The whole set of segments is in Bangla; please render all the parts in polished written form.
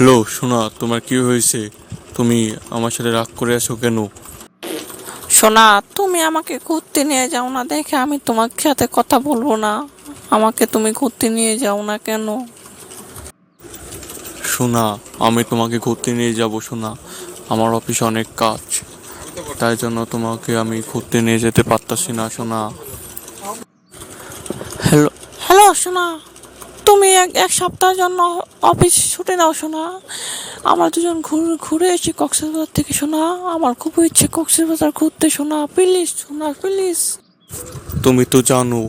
হ্যালো সোনা, তোমার কি হয়েছে? তুমি আমার সাথে রাগ করে আছো কেন? সোনা, তুমি আমাকে ঘুরতে নিয়ে যাও না দেখে আমি তোমার সাথে কথা বলবো না। আমাকে তুমি ঘুরতে নিয়ে যাও না কেন? সোনা, আমি তোমাকে ঘুরতে নিয়ে যাব সোনা। আমার অফিসে অনেক কাজ, তাই জন্য তোমাকে আমি ঘুরতে নিয়ে যেতে পারতাছি না সোনা। হ্যালো, হ্যালো সোনা, তুমি এক এক সপ্তাহের জন্য অফিস ছুটি দাও সোনা। আমরা দুজন ঘুরে ঘুরে এসেছি কক্সবাজার থেকে সোনা। আমার খুব ইচ্ছে কক্সবাজার ঘুরতে সোনা, প্লিজ সোনা প্লিজ। তুমি তো জানো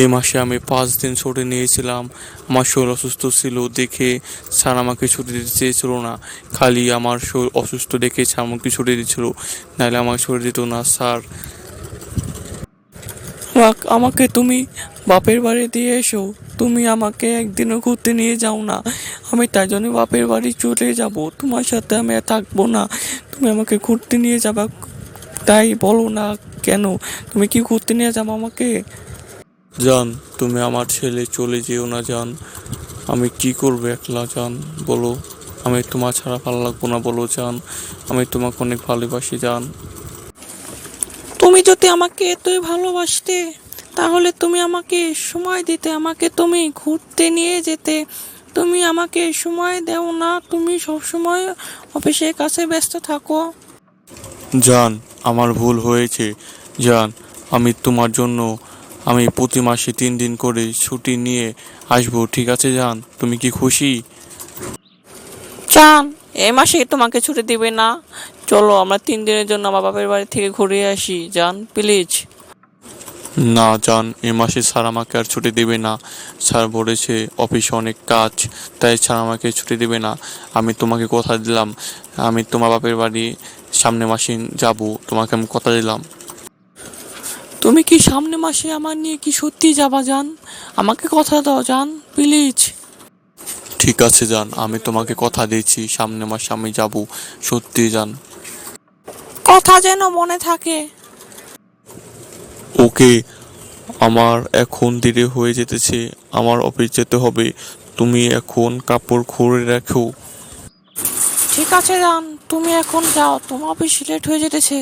এই মাসে আমি 5 দিন ছুটি নিয়েছিলাম। আমার শরীর অসুস্থ ছিল দেখে স্যার আমাকে ছুটি দিতে চেয়েছিল না। খালি আমার শরীর অসুস্থ দেখে স্যার আমাকে ছুটি দিচ্ছিল, নাহলে আমাকে ছুটি দিত না স্যার। আমাকে তুমি বাপের বাড়ি দিয়ে এসো। তুমি আমাকে একদিনও ঘুরতে নিয়ে যাও না। আমি তাই জন্য বাপের বাড়ি চলে যাব, তোমার সাথে আমি আর থাকবো না। তুমি আমাকে ঘুরতে নিয়ে যাবা, তাই বলো না কেন? তুমি কি ঘুরতে নিয়ে যাবো আমাকে? জান, তুমি আমার ছেলে, চলে যেও না জান। আমি কি করবো একলা জান, বলো। আমি তোমার ছাড়া ভালো লাগবো না বলো জান। আমি তোমাকে অনেক ভালোবাসি জান। তুমি যদি আমাকে এতই ভালোবাসতে, তাহলে তুমি আমাকে সময় দিতে, আমাকে তুমি ঘুরতে নিয়ে যেতে। তুমি আমাকে সময় দাও না, তুমি সব সময় অফিসের কাছে ব্যস্ত থাকো। জান, আমার ভুল হয়েছে জান। আমি তোমার জন্য আমি প্রতি মাসে 3 দিন করে ছুটি নিয়ে আসবো, ঠিক আছে জান? তুমি কি খুশি? চান এই মাসে তোমাকে ছুটি দিবে না? চলো আমরা 3 দিনের জন্য আমার বাপের বাড়ি থেকে ঘুরে আসি জান, প্লিজ। না জান, এ মাসে স্যার আমাকে আর ছুটি দেবে না। স্যার বলেছে অফিসে অনেক কাজ, তাই স্যার আমাকে ছুটি দেবে না। আমি তোমাকে কথা দিলাম, আমি তোমার বাপের বাড়ি সামনে মাসে যাব, তোমাকে আমি কথা দিলাম। তুমি কি সামনে মাসে আমার নিয়ে কি সত্যি যাবা জান? আমাকে কথা দাও জান, প্লিজ। ঠিক আছে জান, আমি তোমাকে কথা দিচ্ছি সামনে মাসে আমি যাব, সত্যি জান। কথা যেন মনে থাকে। ওকে, আমার এখন দেরি হয়ে যেতেছে, আমার অফিস যেতে হবে। তুমি এখন কাপড় খুলে রাখো। ঠিক আছে জান, তুমি এখন যাও, তোমার অফিস লেট হয়ে যেতেছে।